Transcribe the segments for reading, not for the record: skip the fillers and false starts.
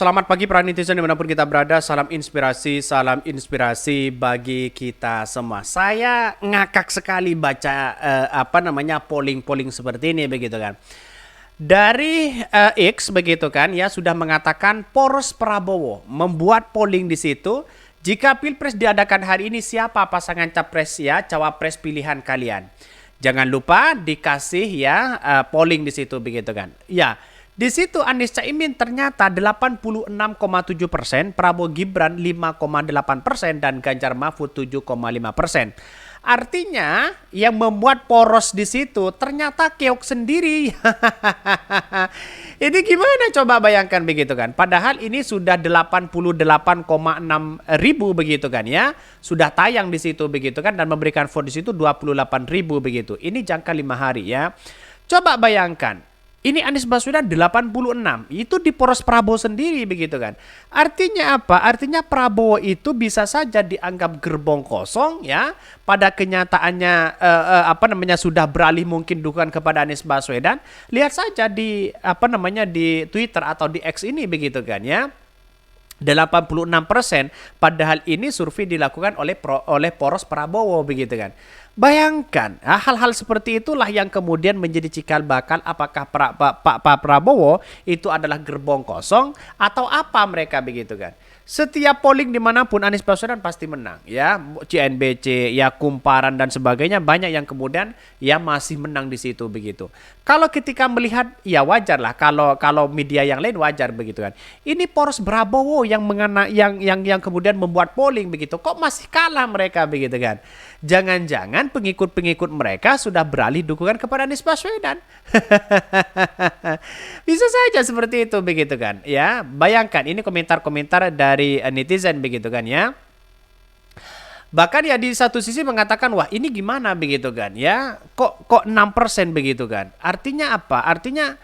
Selamat pagi para netizen dimanapun kita berada. Salam inspirasi bagi kita semua. Saya ngakak sekali baca polling-polling seperti ini begitu kan. Dari X begitu kan ya sudah mengatakan poros Prabowo membuat polling di situ. Jika Pilpres diadakan hari ini siapa pasangan capres ya cawapres pilihan kalian? Jangan lupa dikasih ya polling di situ begitu kan. Ya. Di situ Anies Caimin ternyata 86,7%, Prabowo Gibran 5,8% dan Ganjar Mahfud 7,5%. Artinya yang membuat poros di situ ternyata keok sendiri. Ini gimana coba bayangkan begitu kan. Padahal ini sudah 88,6 ribu begitu kan ya. Sudah tayang di situ begitu kan dan memberikan vote di situ 28 ribu begitu. Ini jangka 5 hari ya. Coba bayangkan. Ini Anies Baswedan 86, itu di poros Prabowo sendiri begitu kan. Artinya apa? Artinya Prabowo itu bisa saja dianggap gerbong kosong ya. Pada kenyataannya sudah beralih mungkin dukungan kepada Anies Baswedan. Lihat saja di di Twitter atau di X ini begitu kan ya. 86%, padahal ini survei dilakukan oleh poros Prabowo begitu kan. Bayangkan, hal-hal seperti itulah yang kemudian menjadi cikal bakal apakah Pak Prabowo itu adalah gerbong kosong atau apa mereka begitu kan. Setiap polling dimanapun Anies Baswedan pasti menang ya, CNBC ya kumparan dan sebagainya banyak yang kemudian ya masih menang di situ begitu. Kalau ketika melihat ya wajar lah kalau media yang lain wajar begitu kan. Ini poros Prabowo yang yang kemudian membuat polling begitu. Kok masih kalah mereka begitu kan? Jangan-jangan pengikut-pengikut mereka sudah beralih dukungan kepada Anies Baswedan. Bisa saja seperti itu begitu kan. Ya, bayangkan ini komentar-komentar dari netizen begitu kan ya. Bahkan ya di satu sisi mengatakan wah ini gimana begitu kan ya. Kok 6% begitu kan. Artinya apa? Artinya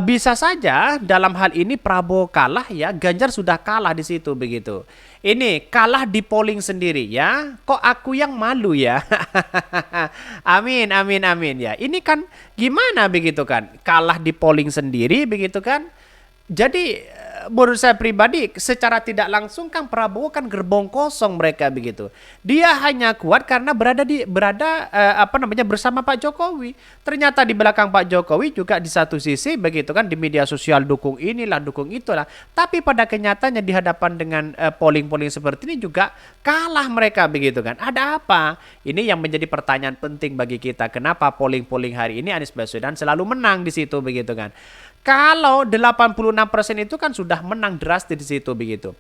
bisa saja dalam hal ini Prabowo kalah ya, Ganjar sudah kalah di situ begitu. Ini kalah di polling sendiri ya. Kok aku yang malu ya? Amin ya. Ini kan gimana begitu kan? Kalah di polling sendiri begitu kan? Jadi menurut saya pribadi secara tidak langsung kan Prabowo kan gerbong kosong mereka begitu. Dia hanya kuat karena bersama Pak Jokowi. Ternyata di belakang Pak Jokowi juga di satu sisi begitu kan di media sosial dukung inilah dukung itulah. Tapi pada kenyataannya di hadapan dengan polling-polling seperti ini juga kalah mereka begitu kan. Ada apa? Ini yang menjadi pertanyaan penting bagi kita. Kenapa polling-polling hari ini Anies Baswedan selalu menang di situ begitu kan? Kalau 86% itu kan sudah menang drastis di situ begitu.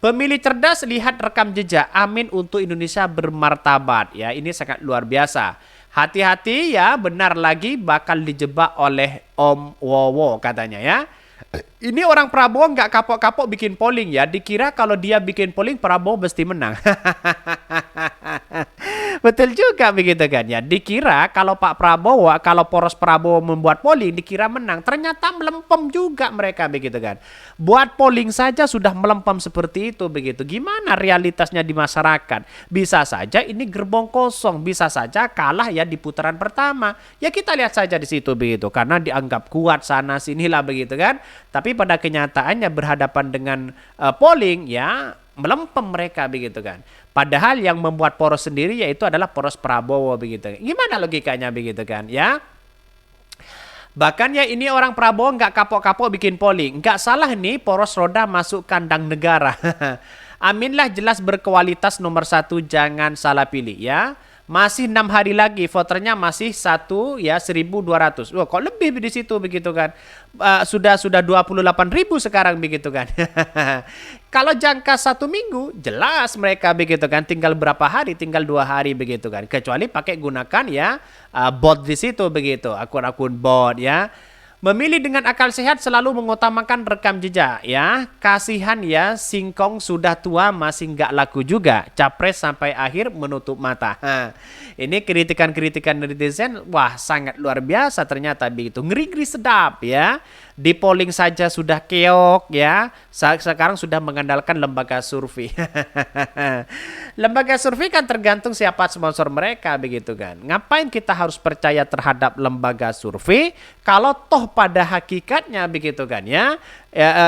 Pemilih cerdas lihat rekam jejak. Amin untuk Indonesia bermartabat. Ya, ini sangat luar biasa. Hati-hati ya, benar lagi bakal dijebak oleh Om Wowo katanya ya. Ini orang Prabowo nggak kapok-kapok bikin polling ya. Dikira kalau dia bikin polling Prabowo mesti menang. Betul juga begitu kan ya. Dikira kalau poros Prabowo membuat polling dikira menang. Ternyata melempem juga mereka begitu kan. Buat polling saja sudah melempem seperti itu begitu. Gimana realitasnya di masyarakat? Bisa saja ini gerbong kosong, bisa saja kalah ya di putaran pertama. Ya kita lihat saja di situ begitu karena dianggap kuat sana sinilah begitu kan. Tapi pada kenyataannya berhadapan dengan polling ya melempem mereka begitu kan. Padahal yang membuat poros sendiri yaitu adalah poros Prabowo begitu. Gimana logikanya begitu kan ya? Bahkan ya ini orang Prabowo nggak kapok-kapok bikin polling. Nggak salah nih poros roda masuk kandang negara. Aminlah jelas berkualitas nomor 1 jangan salah pilih ya. Masih 6 hari lagi, voternya masih 1.200. Wah, kok lebih di situ begitu kan? Sudah 28.000 sekarang begitu kan? Kalau jangka 1 minggu, jelas mereka begitu kan? Tinggal berapa hari? Tinggal 2 hari begitu kan? Kecuali pakai gunakan ya bot di situ begitu, akun-akun bot ya. Memilih dengan akal sehat selalu mengutamakan rekam jejak ya. Kasihan ya, singkong sudah tua masih nggak laku juga. Capres sampai akhir menutup mata. Ini kritikan-kritikan netizen, wah sangat luar biasa ternyata begitu. Ngeri-ngeri sedap ya. Di polling saja sudah keok ya. Sekarang sudah mengandalkan lembaga survei. Lembaga survei kan tergantung siapa sponsor mereka begitu kan. Ngapain kita harus percaya terhadap lembaga survei kalau toh pada hakikatnya begitu kan ya.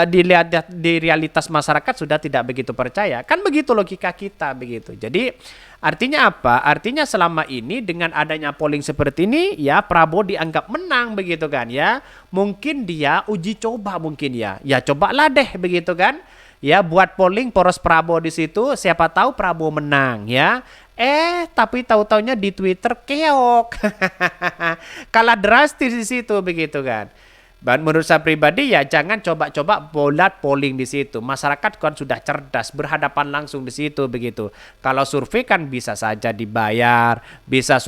Dilihat di realitas masyarakat sudah tidak begitu percaya. Kan begitu logika kita begitu. Jadi artinya apa? Artinya selama ini dengan adanya polling seperti ini ya Prabowo dianggap menang begitu kan ya. Mungkin dia uji coba mungkin ya. Ya cobalah deh begitu kan. Ya buat polling poros Prabowo di situ, siapa tahu Prabowo menang ya. Tapi tahu-taunya di Twitter keok. Kalah drastis di situ begitu kan. Dan menurut saya pribadi ya jangan coba-coba buat polling di situ. Masyarakat kan sudah cerdas, berhadapan langsung di situ begitu. Kalau survei kan bisa saja dibayar, bisa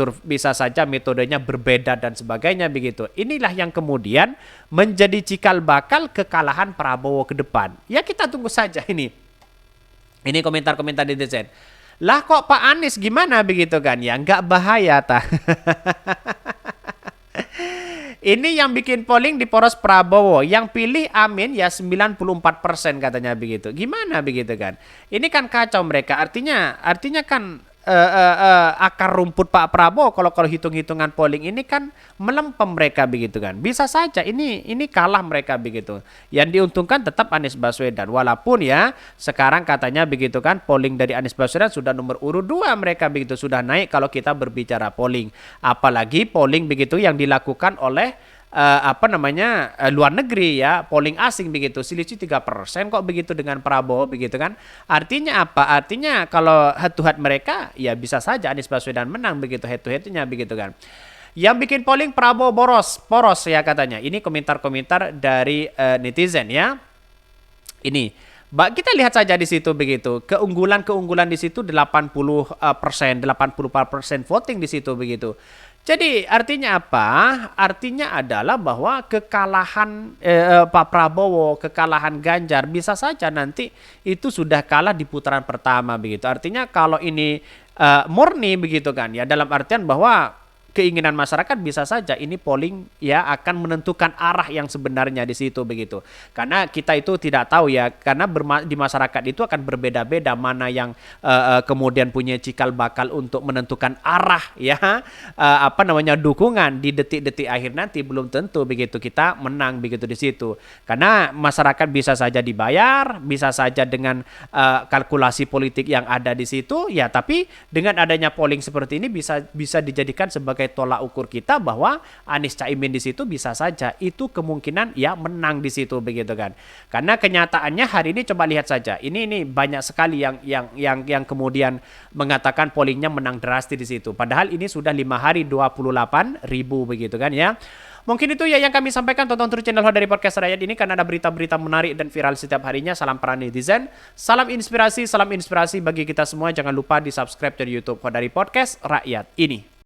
saja metodenya berbeda dan sebagainya begitu. Inilah yang kemudian menjadi cikal bakal kekalahan Prabowo ke depan. Ya kita tunggu saja ini. Ini komentar-komentar di netizen. Lah kok Pak Anies gimana begitu kan ya? Nggak bahaya tah. Ini yang bikin polling di poros Prabowo. Yang pilih Amin ya 94% katanya begitu. Gimana begitu kan? Ini kan kacau mereka. Artinya kan akar rumput Pak Prabowo kalau hitung-hitungan polling ini kan melempem mereka begitu kan. Bisa saja ini kalah mereka begitu. Yang diuntungkan tetap Anies Baswedan. Walaupun ya sekarang katanya begitu kan polling dari Anies Baswedan sudah nomor urut 2 mereka begitu. Sudah naik kalau kita berbicara polling. Apalagi polling begitu yang dilakukan oleh luar negeri ya, polling asing begitu, selisih 3% kok begitu dengan Prabowo begitu kan. Artinya apa? Artinya kalau head to head mereka ya bisa saja Anies Baswedan menang begitu head to headnya begitu kan. Yang bikin polling Prabowo poros ya katanya. Ini komentar-komentar dari netizen ya. Ini kita lihat saja di situ begitu. Keunggulan di situ 80%, 84% voting di situ begitu. Jadi artinya apa? Artinya adalah bahwa kekalahan Pak Prabowo, kekalahan Ganjar bisa saja nanti itu sudah kalah di putaran pertama begitu. Artinya kalau ini murni begitu kan ya, dalam artian bahwa keinginan masyarakat bisa saja ini polling ya akan menentukan arah yang sebenarnya di situ begitu. Karena kita itu tidak tahu ya, karena di masyarakat itu akan berbeda-beda mana yang kemudian punya cikal bakal untuk menentukan arah ya dukungan di detik-detik akhir nanti belum tentu begitu kita menang begitu di situ. Karena masyarakat bisa saja dibayar, bisa saja dengan kalkulasi politik yang ada di situ ya, tapi dengan adanya polling seperti ini bisa dijadikan sebagai tolak ukur kita bahwa Anies Caimin di situ bisa saja itu kemungkinan ya menang di situ begitu kan. Karena kenyataannya hari ini coba lihat saja. Ini banyak sekali yang kemudian mengatakan pollingnya menang drastis di situ. Padahal ini sudah 5 hari 28.000 begitu kan ya. Mungkin itu ya yang kami sampaikan. Tonton terus channel dari Podcast Rakyat ini karena ada berita-berita menarik dan viral setiap harinya. Salam para netizen, salam inspirasi bagi kita semua. Jangan lupa di subscribe dari YouTube dari Podcast Rakyat ini.